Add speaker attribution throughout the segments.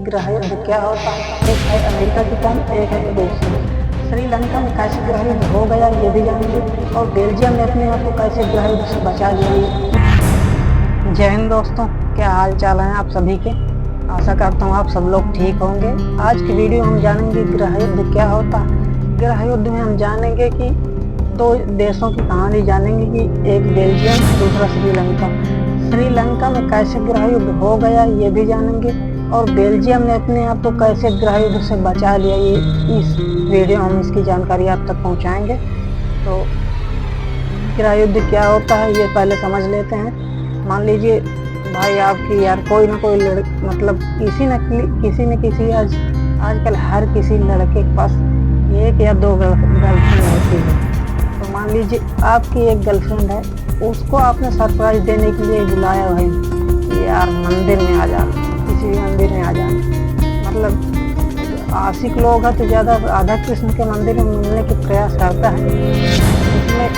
Speaker 1: ग्रह युद्ध क्या होता है? एक है अमेरिका की टीम, एक है रूस। श्रीलंका में कैसे ग्रह युद्ध हो गया ये भी जानेंगे, और बेल्जियम ने अपने आप को कैसे ग्रह युद्ध से बचा लिया। जय हिंद दोस्तों, क्या हाल चाल है आप सभी के। आशा करता हूँ आप सब लोग ठीक होंगे। आज की वीडियो हम जानेंगे ग्रह युद्ध क्या होता है। ग्रह युद्ध में हम जानेंगे कि दो देशों की कहानी जानेंगे कि एक बेल्जियम, दूसरा श्रीलंका। श्रीलंका में कैसे ग्रह युद्ध हो गया ये भी जानेंगे, और बेल्जियम ने अपने आप को कैसे ग्रह युद्ध से बचा लिया, ये इस वीडियो हम इसकी जानकारी आप तक पहुंचाएंगे। तो ग्रह युद्ध क्या होता है ये पहले समझ लेते हैं। मान लीजिए भाई आपकी यार कोई ना कोई मतलब किसी न किसी आजकल हर किसी लड़के के पास एक या दो गर्लफ्रेंड होती है। तो मान लीजिए आपकी एक गर्लफ्रेंड है, उसको आपने सरप्राइज देने के लिए बुलाया भाई कि यार मंदिर में आ जा, किसी भी मंदिर में आ जाना। मतलब आशिक लोग हैं तो ज़्यादा राधा कृष्ण के मंदिर में मिलने के प्रयास करता है। इसमें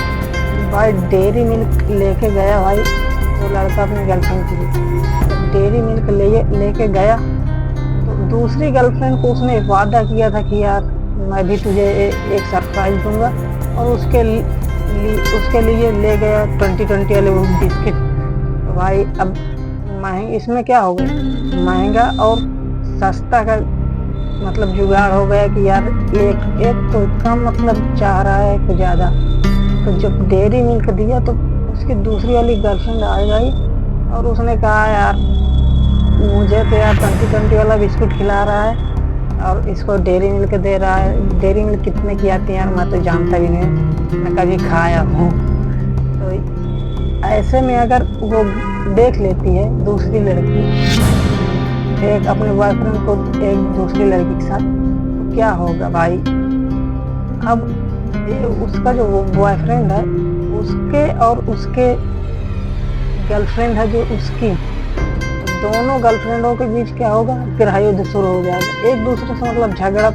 Speaker 1: भाई डेयरी मिल्क लेके गया भाई वो लड़का अपने गर्लफ्रेंड के लिए। डेयरी मिल्क लेके गया तो दूसरी गर्लफ्रेंड को उसने वादा किया था कि यार मैं भी तुझे एक सरप्राइज दूंगा, और उसके लिए ले गया 2020 वाले वो बिस्किट। तो भाई अब इसमें क्या हो गया, महंगा और सस्ता का मतलब जुगाड़ हो गया कि यार एक तो कम मतलब चाह रहा है कुछ ज़्यादा। तो जब डेयरी मिल्क दिया तो उसकी दूसरी वाली गर्लफ्रेंड आ गई और उसने कहा यार मुझे तो यार 2020 वाला बिस्कुट खिला रहा है और इसको डेयरी मिल्क दे रहा है। डेयरी मिल्क कितने की आती है यार, मैं तो जानता भी नहीं, मैं कभी खाया हूँ। तो ऐसे में अगर वो देख लेती है दूसरी लड़की एक अपने बॉयफ्रेंड को एक दूसरी लड़की के साथ, तो क्या होगा भाई। अब उसका जो वो बॉयफ्रेंड है उसके और उसके गर्लफ्रेंड है जो उसकी, दोनों गर्लफ्रेंडों के बीच क्या होगा, ग्रह युद्ध शुरू हो जाएगा। एक दूसरे से मतलब झगड़ा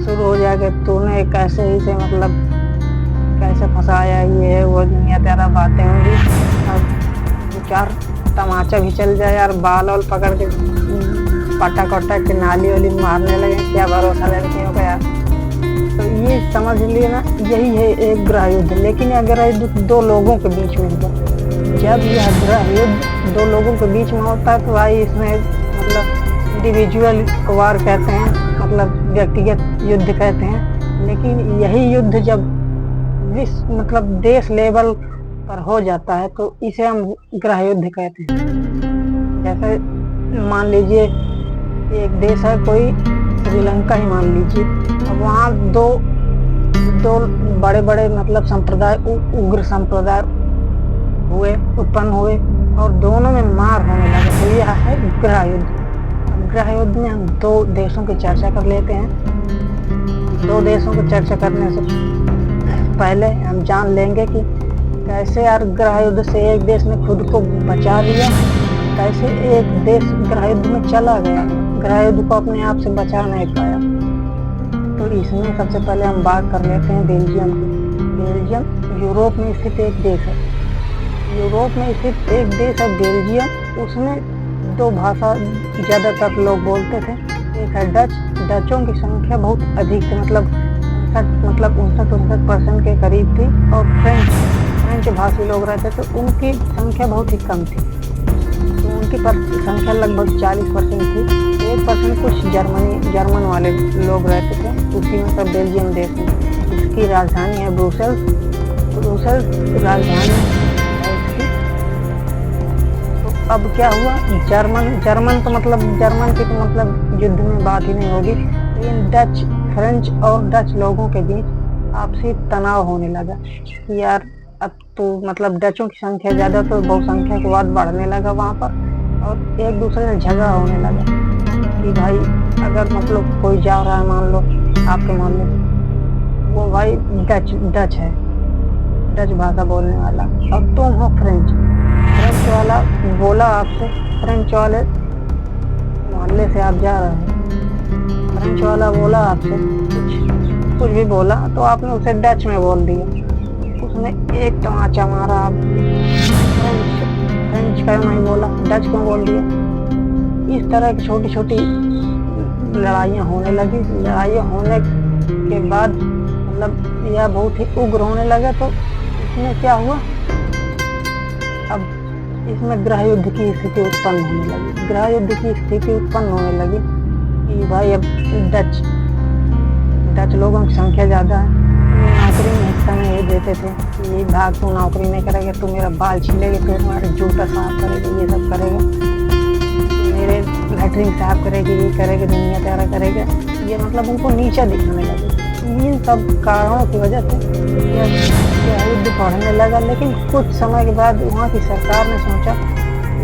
Speaker 1: शुरू हो जाएगा। तूने कैसे ही से मतलब कैसे फंसाया, ये है वो, दुनिया तेरा बातें होंगी। अब चार तमाचा भी चल जाए यार, बाल वाल पकड़ के पटा के नाली वाली मारने लगे, क्या भरोसा लड़कियों का यार। तो ये समझ लिए ना, यही है एक ग्रह युद्ध। लेकिन यह ग्रह युद्ध दो लोगों के बीच में होगा। जब यह ग्रह युद्ध दो लोगों के बीच में होता है तो भाई इसमें मतलब इंडिविजुअल वार कहते हैं, मतलब व्यक्तिगत युद्ध कहते हैं। लेकिन यही युद्ध जब विश्व मतलब देश लेवल पर हो जाता है तो इसे हम ग्रह युद्ध कहते हैं। जैसे मान लीजिए एक देश है कोई, श्रीलंका ही मान लीजिए। अब वहाँ दो बड़े बड़े मतलब संप्रदाय, उग्र संप्रदाय उत्पन्न हुए और दोनों में मार होने लगे। तो यह है ग्रह युद्ध। ग्रह युद्ध में हम दो देशों की चर्चा कर लेते हैं। दो देशों की चर्चा करने से पहले हम जान लेंगे कि कैसे यार ग्रह युद्ध से एक देश ने खुद को बचा लिया, कैसे एक देश ग्रह युद्ध में चला गया, ग्रह युद्ध को अपने आप से बचा नहीं पाया। तो इसमें सबसे पहले हम बात कर लेते हैं बेल्जियम की। बेल्जियम यूरोप में स्थित एक देश है। यूरोप में स्थित एक देश है बेल्जियम। उसमें दो भाषा ज़्यादातर लोग बोलते थे। एक है डच। डचों की संख्या बहुत अधिक थी, मतलब 59% के करीब थी। और फ्रेंच भाषी लोग रहते थे, उनकी संख्या बहुत ही कम थी। तो उनकी संख्या लगभग 40% थी। 1% कुछ जर्मन वाले लोग रहते थे उसी में, सब बेल्जियम देश में। इसकी राजधानी है ब्रुसेल्स राजधानी है इसकी। तो अब क्या हुआ, जर्मन तो मतलब जर्मन की तो मतलब युद्ध में बात ही नहीं होगी। लेकिन फ्रेंच और डच लोगों के बीच आपसी तनाव होने लगा कि यार अब तो मतलब डचों की संख्या ज़्यादा, तो बहुसंख्या के बाद बढ़ने लगा वहाँ पर, और एक दूसरे से झगड़ा होने लगा कि भाई अगर मतलब कोई जा रहा है, मान लो आपके मान लो वो भाई डच है, डच भाषा बोलने वाला, और तुम हो फ्रेंच वाला, बोला आपसे, फ्रेंच वाले मोहल्ले से आप जा रहे हैं, फ्रेंच वाला बोला आपसे कुछ भी बोला तो आपने उसे डच में बोल दिया। उसने एक तमाचा मारा, आप फ्रेंच क्यों नहीं बोला, डच क्यों बोल दिया। इस तरह की छोटी छोटी लड़ाइयाँ होने लगी। लड़ाइयाँ होने के बाद मतलब यह बहुत ही उग्र होने लगा। तो इसमें क्या हुआ, अब इसमें गृह युद्ध की स्थिति उत्पन्न होने लगी। गृह युद्ध की स्थिति उत्पन्न होने लगी कि भाई अब डच लोगों की संख्या ज़्यादा है। नौकरी में हिस्सा नहीं देते थे कि ये भाग तू नौकरी नहीं करेगा, तू मेरा बाल छीलेगा, तू हमारे जूता साफ करेगा, ये सब करेगा, मेरे लैटरिन साफ करेगी, ये करेगा, दुनिया प्यारा करेगा। ये मतलब उनको नीचा दिखाने लगे। इन सब कारणों की वजह से यह युद्ध बढ़ने लगा। लेकिन कुछ समय के बाद वहाँ की सरकार ने सोचा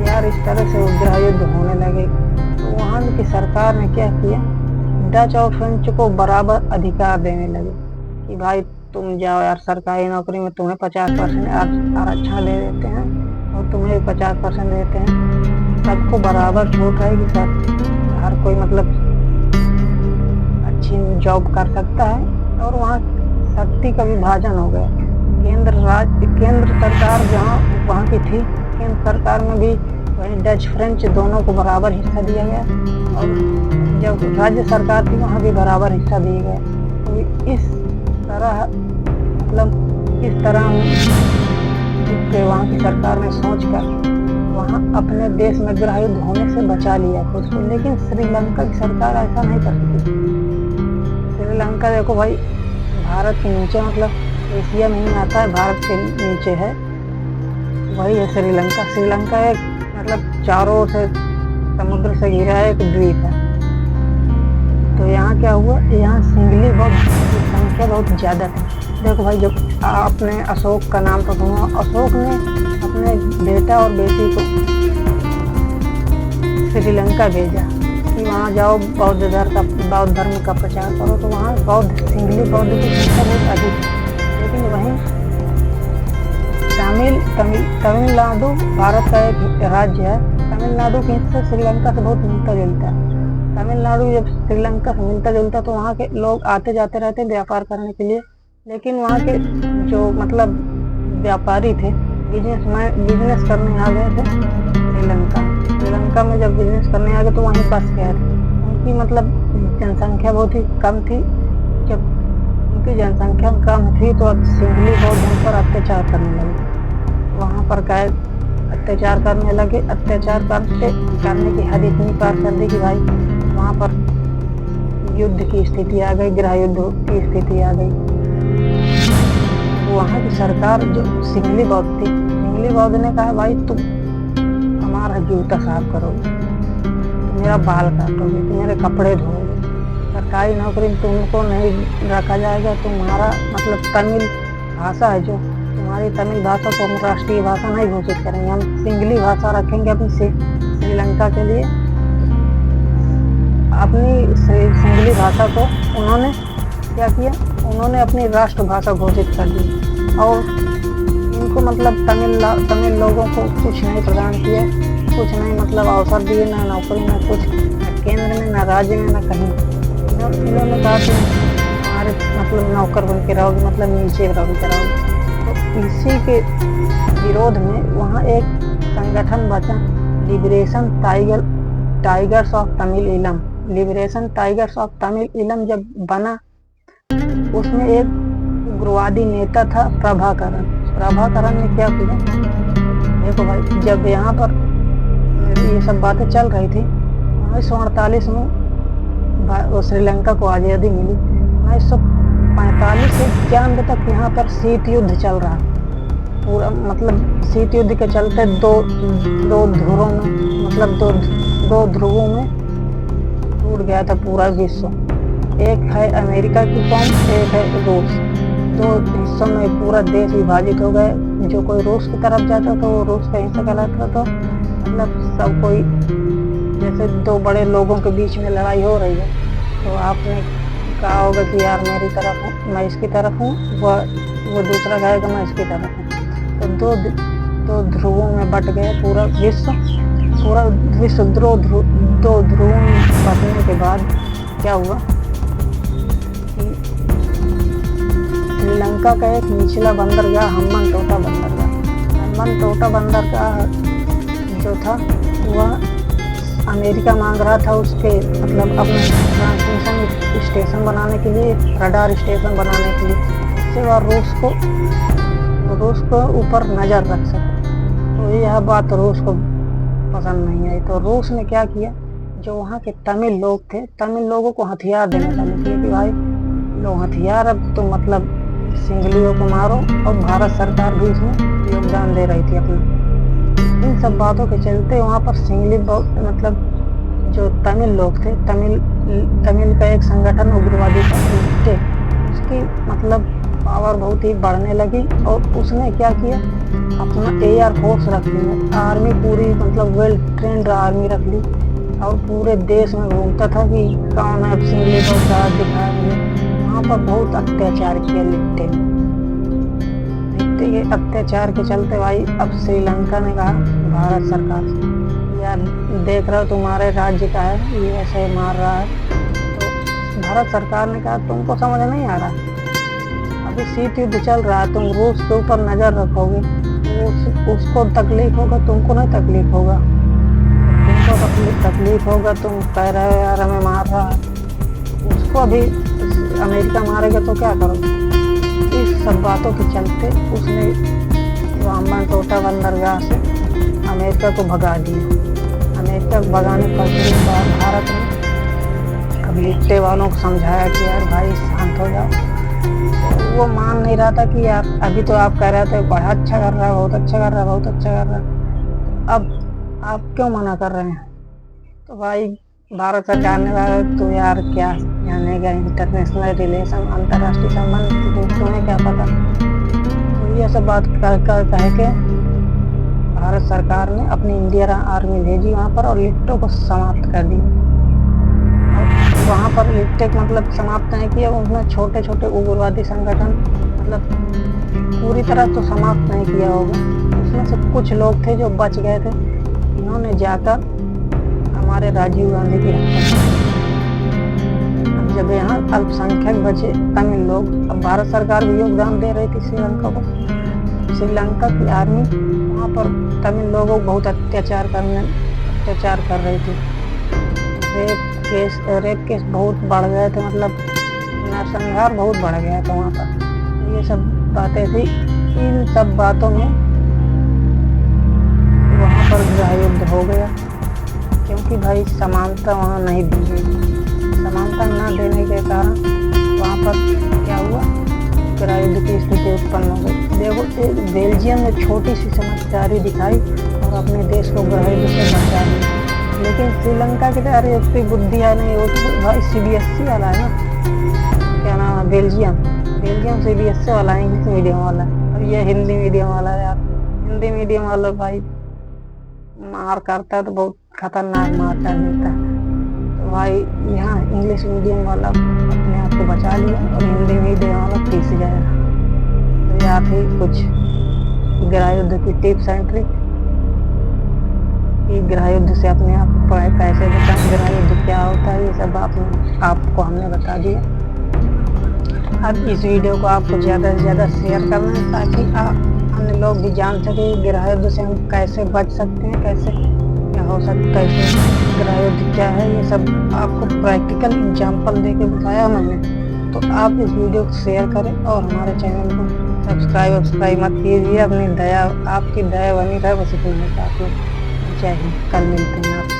Speaker 1: यार इस तरह से गृह युद्ध होने लगे, तो वहाँ की सरकार ने क्या किया, डच और फ्रेंच को बराबर अधिकार देने लगे कि भाई तुम जाओ यार सरकारी नौकरी में, तुम्हें 50% आरक्षण दे देते हैं और तुम्हें 50% देते हैं। सबको बराबर छूट रहेगी सर, हर कोई मतलब अच्छी जॉब कर सकता है। और वहाँ शक्ति का विभाजन हो गया। केंद्र सरकार जहाँ वहाँ की थी, केंद्र सरकार में भी वही डच फ्रेंच दोनों को बराबर हिस्सा दिया गया, और जब राज्य सरकार थी वहाँ भी बराबर हिस्सा दिया गया। तो इस तरह वहाँ की सरकार ने सोचकर वहाँ अपने देश में गृह युद्ध होने से बचा लिया खुद को। लेकिन श्रीलंका की सरकार ऐसा नहीं कर सकी। श्रीलंका देखो भाई भारत के नीचे, मतलब एशिया में ही आता है, भारत के नीचे है, वही है श्रीलंका। श्रीलंका एक मतलब चारों ओर से समुद्र से घिरा एक द्वीप है। तो यहाँ क्या हुआ, यहाँ सिंगली बौद्ध की संख्या बहुत ज़्यादा थी। देखो भाई जब आपने अशोक का नाम तो सुना, अशोक ने अपने बेटा और बेटी को श्रीलंका भेजा कि वहाँ जाओ बौद्ध धर्म का प्रचार करो। तो वहाँ सिंगली बौद्ध की संख्या बहुत अधिक है। लेकिन वहीं तमिलनाडु भारत का एक राज्य है। तमिलनाडु के हिस्से श्रीलंका से बहुत मिलता जुलता है। तमिलनाडु जब श्रीलंका से मिलता जुलता तो वहाँ के लोग आते जाते रहते हैं व्यापार करने के लिए। लेकिन वहाँ के जो मतलब व्यापारी थे, बिजनेस करने आ गए थे श्रीलंका में जब बिजनेस करने आ गए तो वहीं बस गए थे। उनकी मतलब जनसंख्या बहुत ही कम थी। जब उनकी जनसंख्या कम थी तो अब सिंगली बौद्ध पर अत्याचार करने लगे। वहाँ पर क्या अत्याचार करने लगे। अत्याचार करने की हद इतनी पार कर दी कि भाई वहाँ पर युद्ध की स्थिति आ गई, गृह युद्ध की स्थिति आ गई। वहाँ की सरकार जो सिंगली बौद्ध थी, सिंगली बौद्ध ने कहा भाई तुम हमारा जूता साफ करोगे, मेरा बाल काटोगे, मेरे कपड़े धोगे, सरकारी नौकरी में तुमको नहीं रखा जाएगा। तुम्हारा मतलब तमिल भाषा है जो तुम्हारी तमिल भाषा को हम राष्ट्रीय भाषा नहीं घोषित करेंगे, हम सिंगली भाषा रखेंगे अपनी श्रीलंका के लिए। अपनी सिंगली भाषा को उन्होंने क्या किया, उन्होंने अपनी राष्ट्रभाषा घोषित कर दी। और इनको मतलब तमिल लोगों को कुछ नहीं प्रदान किया, कुछ नहीं मतलब अवसर दिए, ना नौकरी, ना कुछ, ना केंद्र में, ना राज्य में, ना कहीं। इन्होंने कहा कि हमारे मतलब नौकर बन के रहोगे, मतलब नीचे बन के रहोगे। तो इसी के विरोध में वहाँ एक संगठन बचा, लिबरेशन टाइगर्स ऑफ तमिल इलम। लिबरेशन टाइगर्स ऑफ तमिल इलम जब बना, उसमें एक उग्रवादी नेता था प्रभाकरण ने क्या किया, देखो भाई जब यहाँ पर ये सब बातें चल रही थी 1948 में श्रीलंका को आज़ादी मिली। 1945 से 91 तक यहाँ पर शीत युद्ध चल रहा पूरा, मतलब शीत युद्ध के चलते दो ध्रुवों में, मतलब दो ध्रुवों में टूट गया था पूरा विश्व। एक है अमेरिका की कौम, एक है रूस। दो हिस्सों में पूरा देश विभाजित हो गए। जो कोई रूस की तरफ जाता तो वो रूस का हिस्सा कहलाता था। मतलब सब कोई जैसे दो बड़े लोगों के बीच में लड़ाई हो रही है तो आपने कहा होगा कि यार मेरी तरफ हूँ, मैं इसकी तरफ हूँ, वो दूसरा कहेगा मैं इसकी तरफ हूँ। तो दो ध्रुवों में बट गए पूरा विश्व। दो ध्रुवों में बटने के बाद क्या हुआ, श्रीलंका का एक निचला बंदरगाह हम्बनटोटा बंदरगाह जो था वह अमेरिका मांग रहा था उसके मतलब अपने स्टेशन बनाने के लिए, रडार स्टेशन बनाने के लिए, इससे वह रूस को ऊपर नज़र रख सके। तो यह बात रूस को पसंद नहीं आई। तो रूस ने क्या किया, जो वहाँ के तमिल लोग थे, तमिल लोगों को हथियार देना चालू किया कि भाई लो हथियार, अब तो मतलब सिंगलियों को मारो। और भारत सरकार भी इसमें योगदान दे रही थी अपना। इन सब बातों के चलते वहाँ पर सिंगली मतलब जो तमिल लोग थे, तमिल का एक संगठन उग्रवादी था थे, उसकी मतलब पावर बहुत ही बढ़ने लगी। और उसने क्या किया, अपना एयर फोर्स रख लिया, आर्मी पूरी मतलब वेल ट्रेंड आर्मी रख ली, और पूरे देश में घूमता था कि कौन है सिंगली को साथ दिखाएंगे। वहाँ पर बहुत अत्याचार किया लिट्टे के अत्याचार के चलते भाई अब श्रीलंका ने कहा भारत सरकार से, यार देख रहा हो तुम्हारे राज्य का है, ये ऐसे मार रहा है। तो भारत सरकार ने कहा तुमको समझ नहीं आ रहा, अभी शीत युद्ध चल रहा है, तुम रूस के ऊपर नज़र रखोगे, उसको तकलीफ होगा, तुमको नहीं तकलीफ होगा। तुमको तकलीफ होगा, तुम कह रहे हो यार हमें मार रहा है, उसको अभी अमेरिका मारेगा तो क्या करोगे। इस सब बातों के चलते उसने वामन टोटा बंदरगाह से अमेरिका को भगा दिया। अमेरिका को भगाने पर भारत ने अब लिट्टे वालों को समझाया कि यार भाई शांत हो जाओ। तो वो मान नहीं रहा था कि यार अभी तो आप कह रहे थे बड़ा अच्छा कर रहा है, बहुत अच्छा कर रहा है, बहुत अच्छा कर रहा है, अब आप क्यों मना कर रहे हैं। तो भाई भारत सरकार ने कहा तो यार क्या जानेगा इंटरनेशनल रिलेशन, अंतर्राष्ट्रीय संबंध, तुम्हें क्या पता। तो ये सब बात कह के भारत सरकार ने अपनी इंडियन आर्मी भेजी वहाँ पर और लिट्टों को समाप्त कर दिया। वहाँ पर लिट्टे मतलब समाप्त नहीं किया, उन्होंने छोटे छोटे उग्रवादी संगठन मतलब पूरी तरह तो समाप्त नहीं किया होगा, उसमें से कुछ लोग थे जो बच गए थे। इन्होंने जाकर हमारे राजीव गांधी की हत्या की। जब यहाँ अल्पसंख्यक बचे तमिल लोग, अब भारत सरकार भी योगदान दे रही थी श्रीलंका को। श्रीलंका की आर्मी वहाँ पर तमिल लोगों को बहुत अत्याचार कर रही थी। रेप केस बहुत बढ़ गए थे, मतलब नरसंहार बहुत बढ़ गया था वहाँ पर। ये सब बातें थी। इन सब बातों में वहाँ पर गृह युद्ध हो गया, क्योंकि भाई समानता वहाँ नहीं दी गई। समानता न देने के कारण वहाँ पर क्या हुआ, गृह युद्ध की स्थिति उत्पन्न हो गई। देखो बेल्जियम ने छोटी सी समझदारी दिखाई और अपने देश को गृह युद्ध से बचा लिया, लेकिन श्रीलंका की तरह इतनी बुद्धि है नहीं। वो तो भाई CBSE वाला है ना, क्या नाम है, बेल्जियम CBSE वाला है, इंग्लिश मीडियम वाला है, और ये हिंदी मीडियम वाला है। यार हिंदी मीडियम वाला भाई मार करता है तो बहुत खतरनाक मार कर देता है। तो भाई यहाँ इंग्लिश मीडियम वाला अपने आप को बचा लिया और हिंदी मीडियम वाला पीस जाएगा। तो यहाँ थी कुछ गृह युद्ध की टिप्स एंड ट्रिक कि गृह युद्ध से अपने आप को कैसे बचाएं, गृह युद्ध क्या होता है, ये सब आपको हमने बता दिया। अब इस वीडियो को आपको ज़्यादा से ज़्यादा शेयर करना है ताकि अन्य लोग भी जान सके गृह युद्ध से हम कैसे बच सकते हैं, कैसे क्या हो सकता है, कैसे गृह युद्ध क्या है। ये सब आपको प्रैक्टिकल एग्जाम्पल दे के बताया मैंने। तो आप इस वीडियो को शेयर करें और हमारे चैनल को सब्सक्राइब मत कीजिए। अपनी दया, आपकी दया बनी रहे, बस इतना ही काफ़ी। जय हिंद। कल मिलते हैं आप।